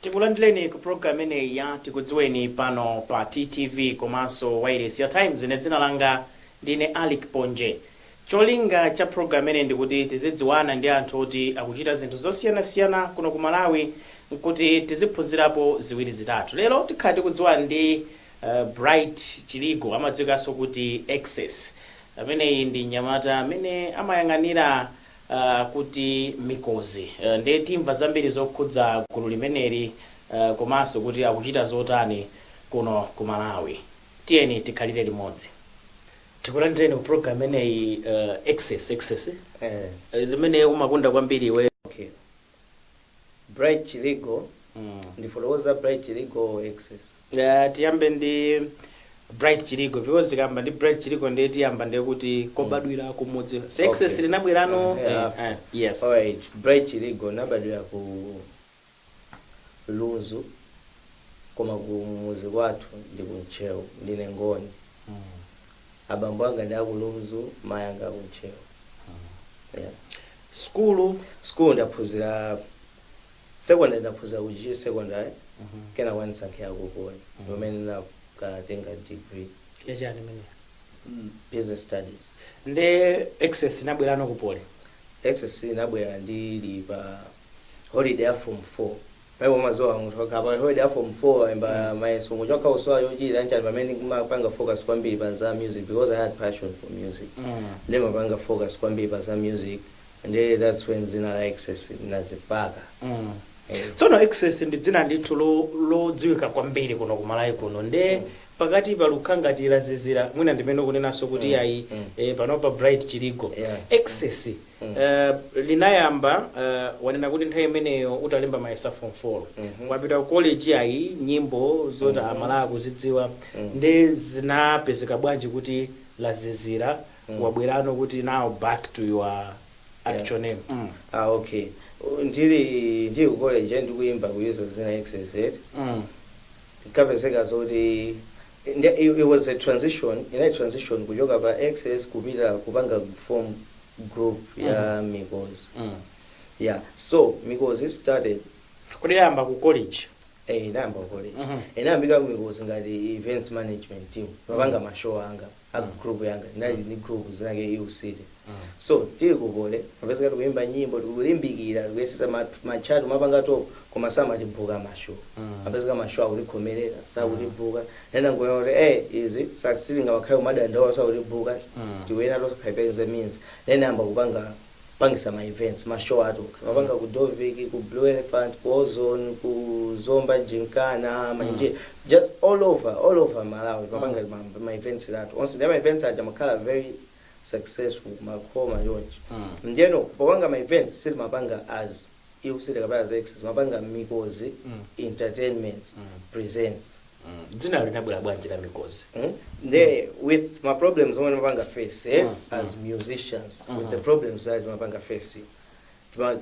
Tikulandireni ku program ine ya Tikudziweni pano pa TTV komanso wireless ya Times ine dzina langa ndine Alik Ponje. Cholinga cha program ine ndikuti tizidziwana ndi anthu oti akuchita zinthu zosiyanasiyana kuno ku Malawi nkuti tiziphunzirapo ziwiri zitatu. Lero tikhala tikudziwana ndi Bright Chiliko amadziwikanso kuti Ekcess. Amene ndi nyamata amene amayang'anira kuti Mikodzi ndiye timva zambiri zokhudza gulu limeneli komanso kuti akuchita zotani kuno ku Malawi. Tiyeni tikhalire limodzi. Tikulandireni ku program ineyi Ekcess limene umakunda kwambiri iwe. Okay. Bright Chiliko. Ndifotokoza Bright Chiliko Ekcess. Tiyambe ndi Bright Chiliko because tikamba ndi Bright Chiliko ndiye tiyamba ndiye kuti kobadwira kumudzi. Ekcess linabwerano. Yes. Alright. Bright Chiliko nabadwira ku Lunzu koma ku muzi kwathu ndi kunchewu ndine ngoni. Abambo anga ndi ku Lunzu mayanga kunchewu. Yeah. School ndaphunzira secondary ndaphunzira ku G secondary. Kena wansankhe akukoni. Nomene na katenga degree. Yachani mene? Business studies. Nde Ekcess inabwerano kupole. Ekcess inabwera ndili pa holiday ya form 4. Paibo mazoa mutoka pa holiday ya form 4 emba mayeso ngojoka uswa yojira nchani pamene kumapanga focus kwambiri pa za music because I had passion for music. Ndema panga focus kwambiri pa za music and that's when dzina Ekcess nazipaka. Tsono Ekcess ndi dzina ndithu lodziwika kwambiri kuno ku Malawi kuno nde pakati pa lukhangati lazizira mwina ndimene kunenanso kuti ayi pano pa Bright Chiliko. Ekcess linayamba wanena kuti nthawi imeneyo utalemba mayesa form 4 wapita ku college ayi nyimbo zoti amalawi akuzidziwa nde zinapezeka bwanji kuti lazizira wabwerano kuti now back to your actual name. Okay. Ndili ku college ndikuyimba kuyizo zina Ekcess. Kapezeka zoti it was a transition, kujoka pa Ekcess kupita kupanga form group ya Mikodzi. Yeah, so Mikodzi started kuti yamba ku college. Namba ku college. Nambika ku Mikodzi ngati events management team. Mapanga mashow anga, group yanga, ndali ni group zinake EU City. So tili kukole, mapezeka tukuyimba nyimbo, tukulimbikira, tukuyesesa machatu mapanga top koma sama tibuka mashow. Mapezeka mashow akulikhomerera, sakutibuka. Nena ngoyona kuti izi sasilinga wakhayo madandawo sakutibuka. Tiwena loso khaipenze means. Nena amba kupanga pangisa ma events, ma show atuka. Mapanga ku Doviki, ku Blue Elephant, ku Ozone, ku Zomba Jinkana, manje just all over Malawi. Mapanga ma events that. Once the events are makhala very successful makoma yonke. Njeno popanga ma events sili mapanga as ikusile kapaya za Ekcess mapanga Mikodzi Entertainment presents. Dzina linabwera bwanji la Mikodzi. There with my problems when mapanga face as musicians with the problems that mapanga face.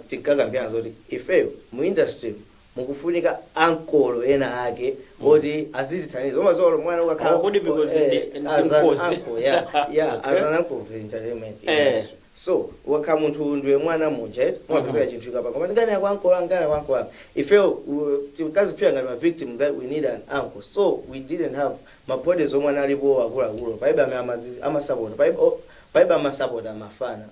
Tikagambia zoti ife mu industry mukufunika ankolo ena ake oti azititaniza omazolo mwana ukakhala kodi Mikodzi ndi Mikodzi. Yeah as an uncle of entertainment industry. So wakha munthu ndiwe mwana muja mwapezeka chinthu ikapa koma ndikani yakwankolo angana kwankolo ife tikazipfira ngati ma victim that we need an uncle, so we didn't have mabodies omwana alipo akuluakulu paibe amasapota paibe amasapota amafana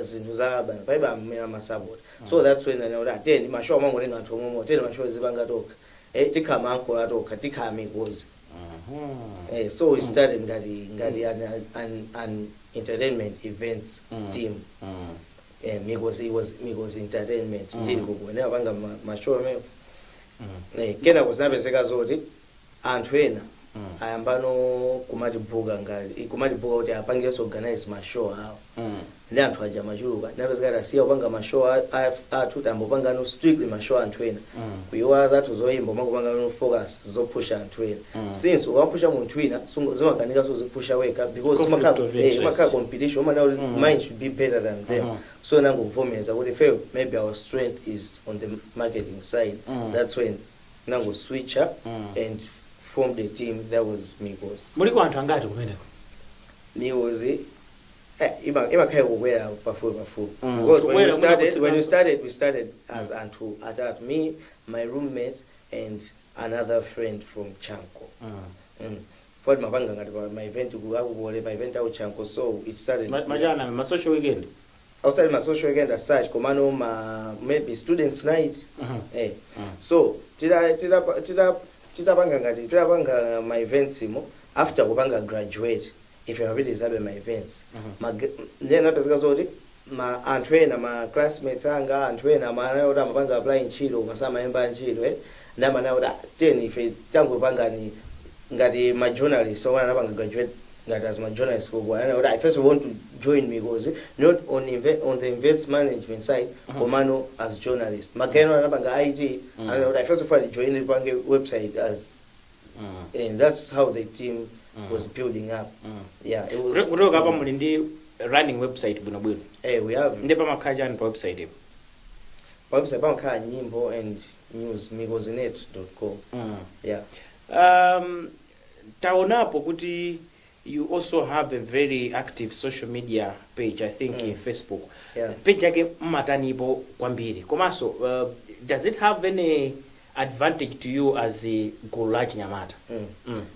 zinthu za abana paibe amene amasapota. So that's when I know that then mashow mango lenga anthu omwe then mashow zipanga toka tikhama uncle atoka tikhama Mikodzi. So we started ngati an entertainment events team. Mikodzi was Mikodzi Entertainment. Ndili kukuonera panga mashow amene kena kuzinapezeka zoti anthu ena ayambano kumatibuka kuti apangenso organize mashow awo. Ndi anthu aja machuluka napezeka tasiya kupanga mashow athu tambopanga no strictly mashow anthu ena kuyiwala zathu zoyimba makupanga no focus zopusha anthu ena. Since ukampusha munthu wina zimakanika zozipusha weka because umakhala competition mine should be better than them. So nangokuvomeza kuti fail maybe our strength is on the marketing side. That's when nango switch up and formed a team that was Mikodzi. Muliko anthu angati kumeneko? Mikodzi Ima kai kukwera pafupi. Mm. Because Kukwera when we started as Antu Atat, me, my roommate, and another friend from Chanko. For mapanga ngati my event kuakubole my event au Chanko, so it started. Majana ma social weekend. I started my social weekend as such, komano maybe students night. So tidapanga my events after kupanga graduate. If you already have my events, then my antwena, my classmates anga antwena, my mapanga applying Chiliko, masama emba Chiliko, na mana 10 if it tango panga ni ngati my journalist, so when I graduate that as my journalist for I first want to join me because not on the events management side, Omano as journalist. Mageno anabanga IT, and I first of all joined the website as, and that's how the team was building up. Yeah. Running website bwino. We have. Ndepa makaja and website. Website banka nyimbo and news migozinet.com. Yeah. Taonapo kuti you also have a very active social media page, I think in Facebook. Yeah. Page yake matanipo kwambiri. Komaso, does it have any advantage to you as a Gulaji Nyamata?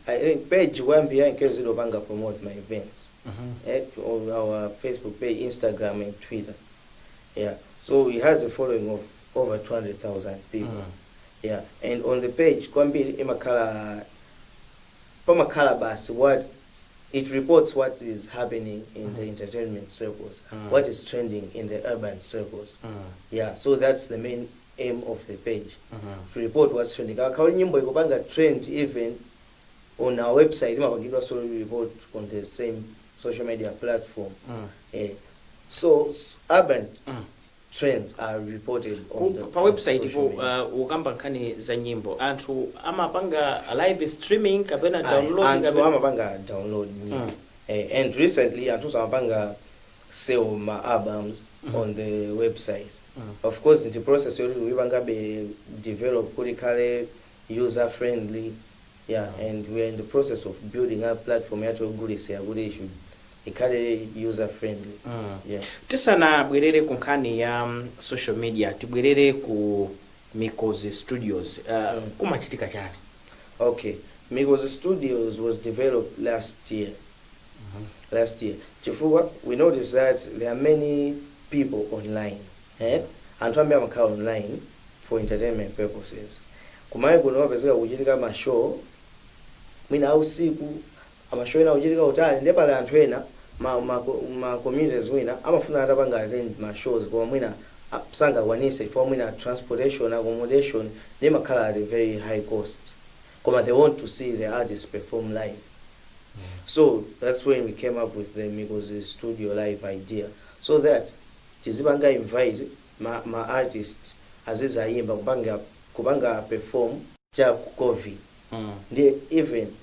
I think page one behind Kenzilo Banga promote my events. On our Facebook page, Instagram and Twitter. Yeah. So it has a following of over 200,000 people. Yeah. And on the page, Kwambiri Imakala Pamakala what it reports what is happening in the entertainment circles, what is trending in the urban circles. Yeah. So that's the main aim of the page, to report what's trending. Nyimbo ikopanga trend even on our website, we also report on the same social media platform. So urban trends are reported on the website. Ukamba kani za nyimbo anthu amapanga live streaming kapena download amapanga download. And recently anthu amapanga sell my albums on the website. Of course, in the process, we will be develop critically user friendly, and we are in the process of building a platform that will should be user friendly. Tisana bwerere kunkhani ya social media, tibwerere ku Mikodzi Studios. Kumachitika chani? Okay, Mikodzi Studios was developed last year. Chifukwa, we noticed that there are many people online. And I'm online for entertainment purposes. Kumai kuno pesa kujitika mashow. Mina usiku amashow ina kujitika utali ndepala antwena ma communities wina amafuna atabanga attend ma shows kwa mwina sanga wanise for mwina transportation accommodation they makala at a very high cost. Kuma they want to see the artists perform live. So that's when we came up with the Mikodzi Studio live idea. So that Tizibanga invite my artists aziza yimba kubanga perform ja COVID. Even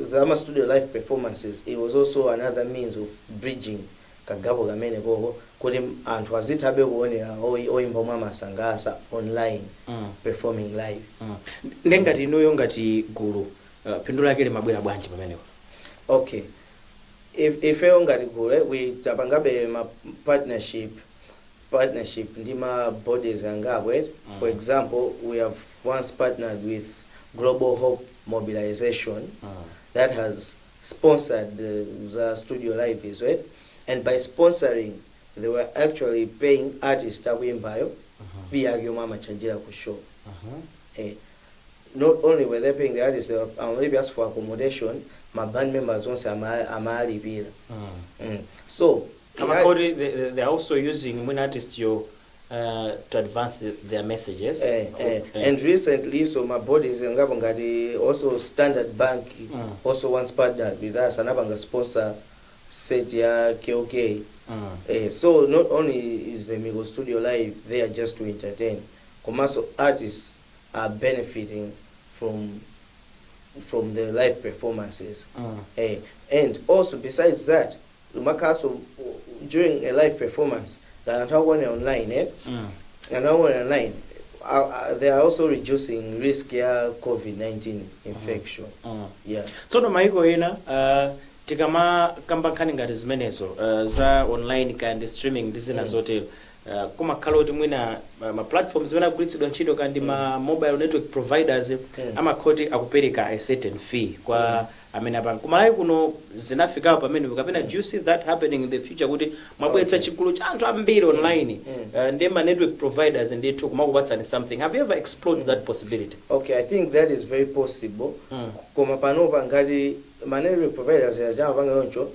the studio live performances, it was also another means of bridging kagabo gamene gogo kuli anthu azithabe kuonera oyimba mwa sangasa online performing live. Ndengati inoyo ngati gulu pindula yake mabwera bwanji pamenepo? Okay, if ngati gulu we tapangabe ma partnership ndima bodies angabwe. For example, we have once partnered with Global Hope Mobilization that has sponsored the studio live is right, and by sponsoring they were actually paying artists takwimbayo via mama chanjira ku show. Not only were they paying the artists, they were maybe asked for accommodation. My band members also amali vila. So they are also using when artists to advance their messages. And recently, so my bodies also Standard Bank also once partnered with us, and sponsor set ya KOK. So not only is the Mikodzi Studio live there just to entertain, commercial artists are benefiting from the live performances. And also besides that, during a live performance, that are online, and online, they are also reducing risk of COVID-19 infection. So no maiko ina tikama kamba nkhani ngati zimenezo za online kandi streaming ndi zina zotero kumakhala kuti mwina ma platforms zimene agwiritsidwa ntchito kandi ma mobile network providers amakhoti akupereka a certain fee kwa amene apanga kumalawi kuno zinafikapo pamene kapena do you see that happening in the future kuti mwabweretsa chigulu cha anthu ambiri online ndi ma network providers ndithu kumakupatsani something? Have you ever explored that possibility? Okay, I think that is very possible. Koma panopa ngati ma network providers ajamapanga yoncho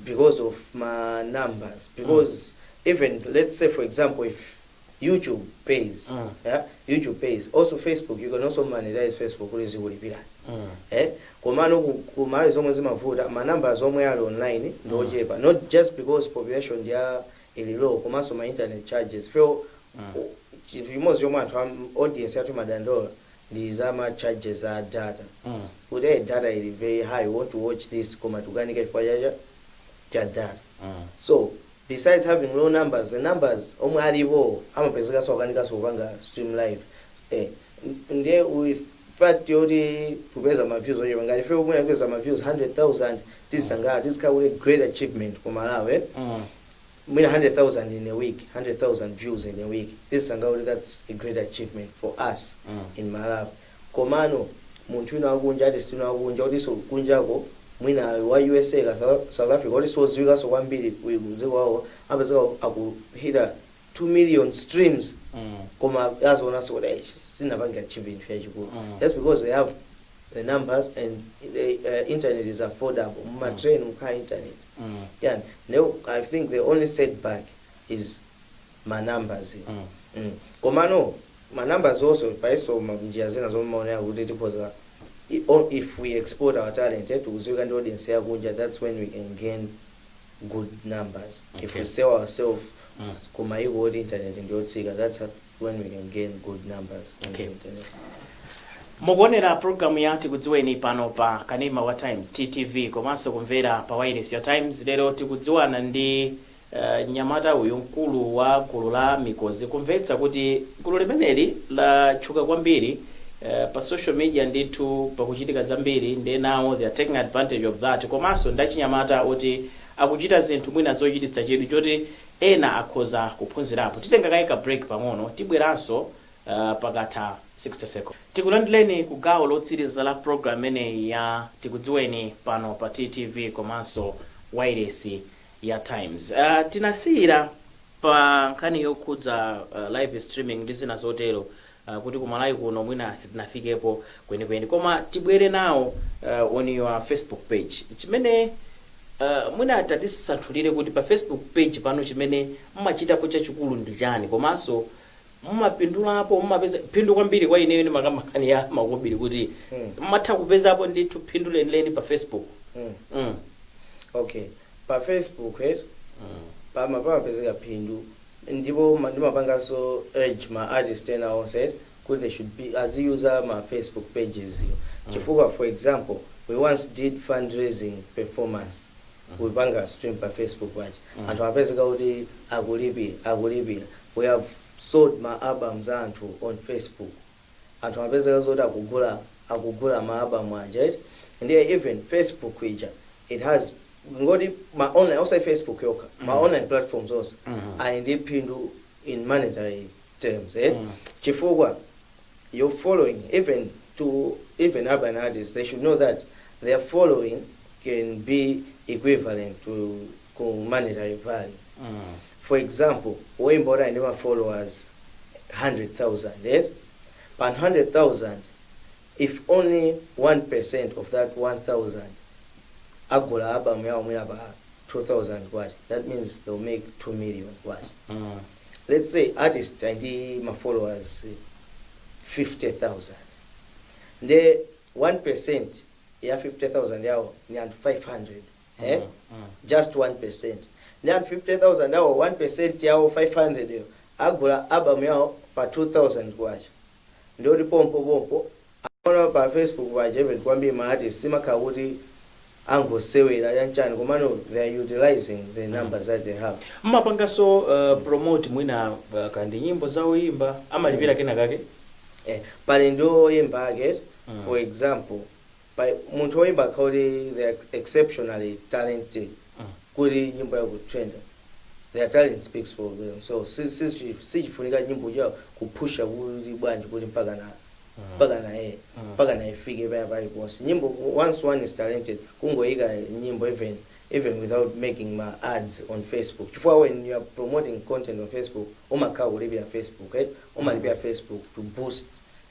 because of my numbers, because even let's say for example if YouTube pays, YouTube pays. Also Facebook, you can also monetize Facebook with zibulipira. Komano kumali zomwe zimavuta ma numbers omwe ali online ndochepa, not just because population ya ili low, komanso ma internet charges. Feel chinthu chimodzi chomwe anthu audience yathu madandola ndi zama charges a data. Kuti data ili very high, you want to watch this koma tukanika chifukwa cha data. So besides having low numbers, the numbers omwe alipo amapezeka so kanika so kupanga stream live. Ndiye with fact yoti kupeza ma views oje ngati fe omwe kupeza ma views 100,000, this sanga this kind of great achievement for Malawi. Mwina 100,000 in a week, 100,000 views in a week. This sanga that's a great achievement for us in Malawi. Komano muntu ina akunja artist ina akunja oti so kunjako mwina wa USA ka South Africa oti so ziwika so kwambiri muziko wawo apezeka akuhita 2 million streams koma yazona so that sinabanga achievement ya chikulu. That's because they have the numbers and the internet is affordable. Muma train muka internet. Yeah, no, I think the only setback is my numbers. Komano my numbers also by so njia zina zomona kuti tipoza if we export our talent to Uzika and audience yakunja, that's when we can gain good numbers. If we sell ourselves kumaigo internet and Uzika, that's when we can gain good numbers on the internet. Mukuonera program ya Tikudziweni pano pa Kanema wa Times TTV komanso kumvera pa wireless ya Times. Lero tikudziwana ndi nyamata uyu mkulu wa gulu la Mikodzi. Kumvetsa kuti gulu limeneli la chuka kwambiri pa social media ndithu pakuchitika zambiri ndi now they are taking advantage of that. Komanso ndachinyamata oti akuchita zinthu mwina zochititsa chidwi choti ena akhoza kuphunzirapo. Titenga kaika break pang'ono tibweranso pakatha 60 seconds. Tikulandireni ku gawo lotsiriza la program ene ya Tikudziweni pano pa TTV komanso wireless ya Times. Tinasiyira pa nkhani yokhudza live streaming ndi zina zotero kuti kumalawi kuno mwina sitinafikepo kwenikweni koma tibwere nawo on your Facebook page. Chimene mwina atatisanthulire kuti pa Facebook page pano chimene mmachitapo chachikulu ndi chani komanso mmapindulapo mmapeza phindu kwambiri kwa ineyo ndi makamani ya makobiri kuti mmatha kupezapo ndithu phindu lenileni pa Facebook. Okay, pa Facebook pamapezeka phindu ndipo ndimapanganso urge ma artists ena onse kuti they should be as user ma Facebook pages chifukwa for example we once did fundraising performance we panga stream pa Facebook page anthu apezeka kuti akulipira we have sold my albums anthu on Facebook anthu apezeka zoti akugula ma album anje and even Facebook ija it has ngoti ma online outside Facebook yoka ma online platforms also and phindu in monetary terms chifukwa your following even urban artists they should know that their following can be equivalent to monetary value. For example, Wembora and my followers 100,000 but 100,000 if only 1% of that 1,000 agula album yao mwina ba 2,000 kwacha, that means they'll make 2 million kwacha. Let's say artist and my followers 50,000 the 1% ya 50,000 yao ni 500 just 1% ni 50,000 yao 1% yao 500 yo agula album yao pa 2,000 kwacha ndio pompo akona pa Facebook wa Jeven kwambi ma artist simakauti angosewera yanchani komano they are utilizing the numbers that they have. Mmapangaso promote mwina kandi nyimbo za uimba amalipira kena kake pale ndo yimba ake for example by muntu woimba kuti they are exceptionally talented kuti nyimbo ya kutrenda. Their talent speaks for them. So sichifunika nyimbo yao kupusha kuti bwanji kuti mpaka na ifike pale posi. Nyimbo once one is talented kungoika nyimbo even without making my ads on Facebook. Before when you are promoting content on Facebook, umakha ulipia Facebook, right? Umalipia Facebook to boost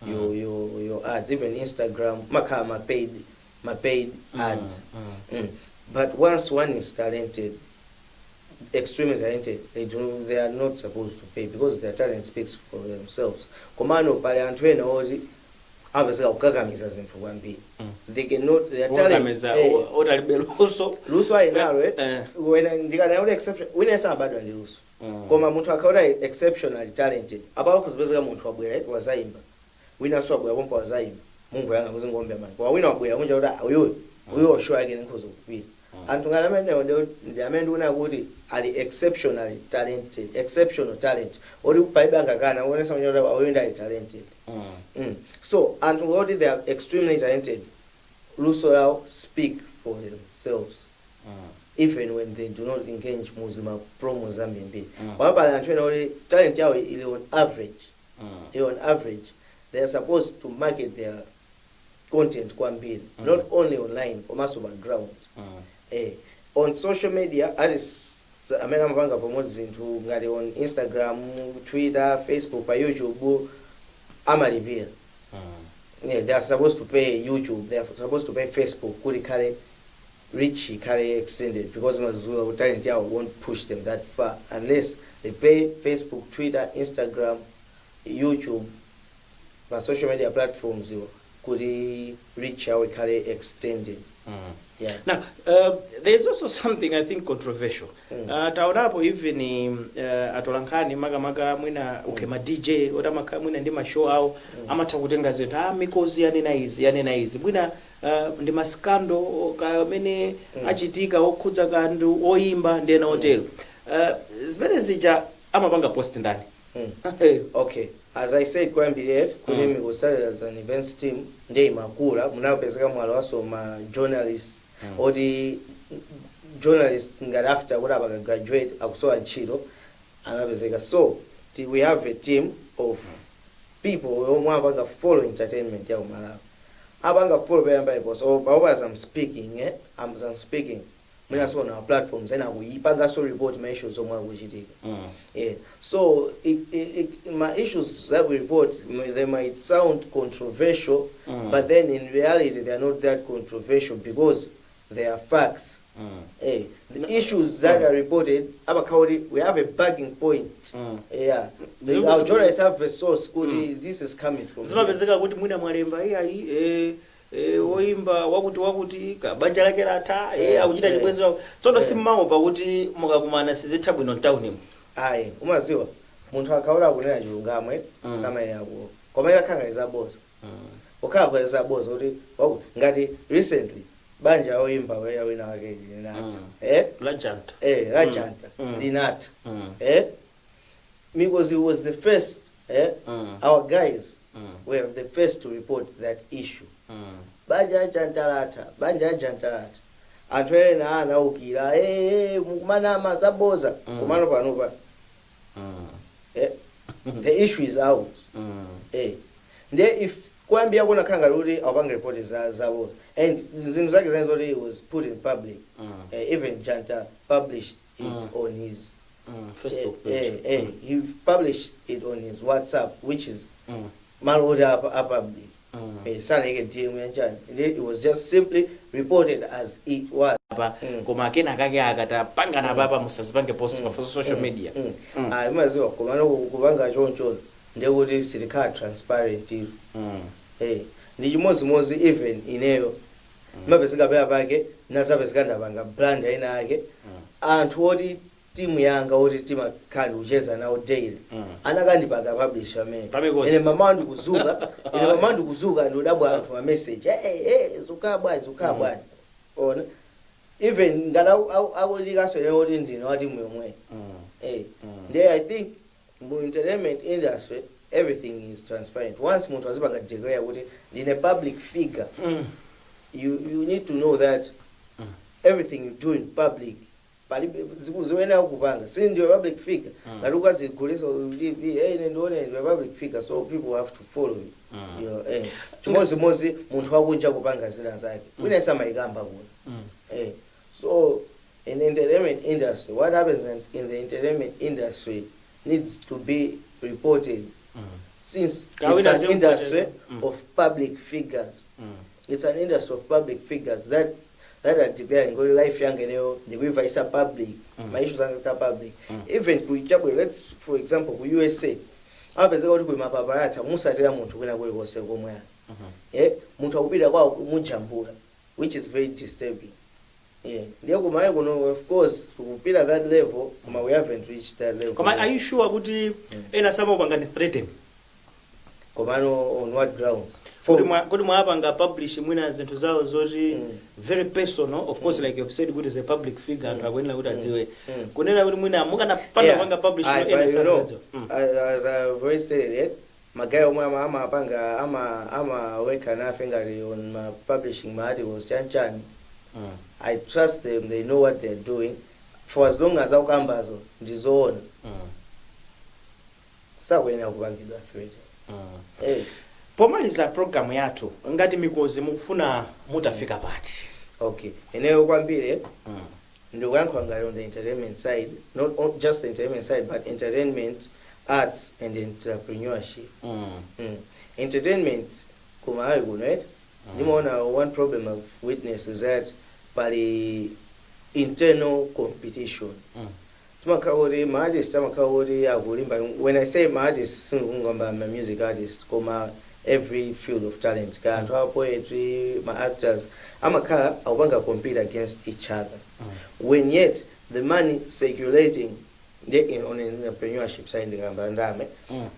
your ads. Even Instagram, umakha my paid ads. But once one is talented, extremely talented, they are not supposed to pay because their talent speaks for themselves. Komano pale anthu ena oti abaseka ukakamiza zinthu kwambiri. They cannot, their talent luso ayinalo wena ndikanaona exception wina sabadwa ndi luso. Koma munthu akauta exceptionally talented abawo kuzipezeka munthu wabwera wazayimba. Wina so abwera pompa wazayimba. Mungu yanga kuzingombe manje. Kwa wina wabwera kunja kuti uyo show yake nkhozo kupita. Anthu ngalamene ndi amene una kuti ali exceptionally talented, exceptional talent. Ori paibe angakana wonesa kuti awenda ali talented. So anthu ngoti they are extremely talented. Luso yao speak for themselves. Even when they do not engage muzima promo zambiri. Wapala anthu ena oti talent yao ili on average. They are supposed to market their content kwambiri, not only online, but also background. On social media, amene amapanga promote zinthu ngati on Instagram, Twitter, Facebook, YouTube, amalipira. They are supposed to pay YouTube, they are supposed to pay Facebook, kuti kale reach, kale extended, because mazula talent yao won't push them that far unless they pay Facebook, Twitter, Instagram, YouTube, my social media platforms could reach out kale extended. Yeah. Now, there's also something I think controversial. Taonapo even atolankani maga mwina ukema DJ oda mwina ndi show au amata kutenga zinthu Mikodzi yanena izi mwina ndi maskando kamene achitika okhudza kandu oyimba ndena hotel. Zimene zija amapanga post ndani. Okay. As I said kwambiri kuti Mikodzi as an events team ndi makula munapezeka mwalo waso ma journalists oti journalists ngati after kuti abaka graduate akusowa ntchito anapezeka. So we have a team of people who apanga follow entertainment ya Malawi. Apanga follow payamba ipo. So as I'm speaking, I'm speaking. Mina so on our platforms and akuyipanga so report my issues omwe akuchitika. So my issues that we report, they might sound controversial, but then in reality they are not that controversial because they are facts. The issues that are reported, we have a bagging point. Our journalists have a source. This is coming from. Oimba wakuti kabanja lake lata akuchita chibwezi wako tsono simmawo pakuti mukakumana sizitha bwino town ayi umaziwa munthu akaula kunena chilungamwe samene yako koma ilakhanga izaboza ukhala kwa izaboza kuti ngati recently banja oimba weya wina wake linata lajanta linata Mikodzi was the first our guys were the first to report that issue. Banja jantalata anthu ena anaukira mukumana mazaboza kumano panopa the issue is out. If kwambia kuna khanga kuti awapanga report zaboza and zinthu zake zenzo he was put in public. Even Janta published it on his Facebook page. He published it on his WhatsApp, which is public. It was just simply reported as it was. Koma kena kake akatapanga na baba musazipange post pa social media. Imaziwa komano kupanga choncho ndekuti silikhala transparent. Ndi chimodzimodzi even ineyo mapezeka pake nasapezeka ndapanga brand ina yake anthu oti timu yanga oti timakhali kucheza nawo daily anakandipanga publisher amene ine mamandu kuzuka ndodabwa anthu ma message zukabwa ona even ngala akulikaso oti ndine wati mwemwe there I think mu entertainment industry everything is transparent. Once munthu azipanga declare kuti ndine public figure you need to know that everything you do in public ziwena kupanga since you're a public figure ngati ukazigulisa TV ndione you're a public figure, so people have to follow you. Chimozi munthu wakunja kupanga zina zake wina samayikamba kuna. So in the entertainment industry, what happens in the entertainment industry needs to be reported. Since it's an industry of public figures, it's an industry of public figures that are declaring good life young and the river is a public, my issues are public. Even let's, for example, with USA, abeze kuti ku mapaparazzi musatira munthu kwina kuli kose komwe munthu akupita kwa mujambula, which is very disturbing. Ndiye kumaye kuno, of course kupita that level koma we haven't reached that level. Koma are you sure kuti ena sama upanga threaten? Komano on what grounds? Kuti mwapanga publish mwina zinthu zawo zoti very personal, of course, like you've said, kuti is a public figure and akwenera kuti adziwe kunena kuti mwina mukana panda panga publish no ena sana. As I very stated, magaya omwe amapanga weka nafe ngati on my publishing my articles chanchani. I trust them, they know what they're doing. For as long as akukambazo ndizoona. Sakwena kupangidwa threat. Pomaliza program yathu ngati Mikodzi mukufuna mutafika pati. Okay, eneyo kwambiri ndikuyankha ngati on the entertainment side, not just the entertainment side but entertainment, arts and entrepreneurship. Entertainment kumayi kuno ndimaona one problem I've witnessed is that pali internal competition. Tumakawori ma artists tamakawori akulimba. When I say ma artists ngomba ma music artists koma every field of talent, poetry, my actors, amakala awanga compete against each other. When yet the money circulating on entrepreneurship side ngamba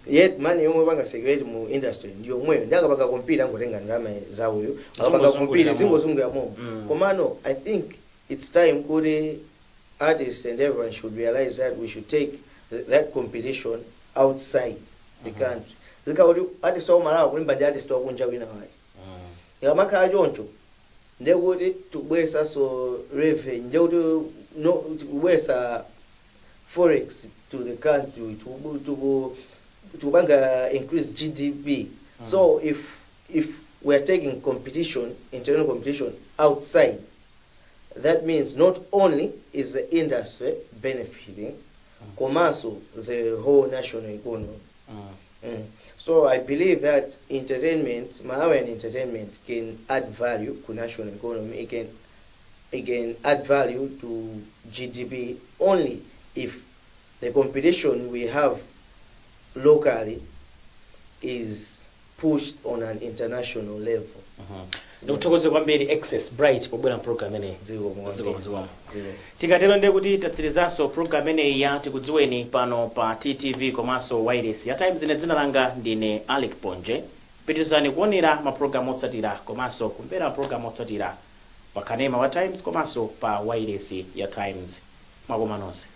yet money yomwe banga circulate mu industry ndiyo mwe ndaka baka compete ngotenga ndame zawo baka compete zingozunga mo. Komano I think it's time kuti artists and everyone should realize that we should take that competition outside the country. Zikawuli artists omala kulimba ndi artists okunja wina wayi. Ngamaka ajonto ndekuti tubwesa so revenue ndekuti no tubwesa forex to the country to banga increase GDP. So if we are taking competition, internal competition outside, that means not only is the industry benefiting, komanso the whole national economy. So I believe that entertainment, Malawian entertainment can add value to national economy. It can add value to GDP only if the competition we have locally is pushed on an international level. Tikudziweni kwambiri Ekcess Bright pobwera program ene. Ziko. Tikatero ndiye kuti tatsirizanso program ene ya Tikudziweni pano pa TTV komanso wireless. Ya times ine dzina langa ndine Alec Ponje. Pitirizani kuonera ma program otsatira komanso kumvera program otsatira pa kanema wa times komanso pa wireless ya times. Mwakoma nonse.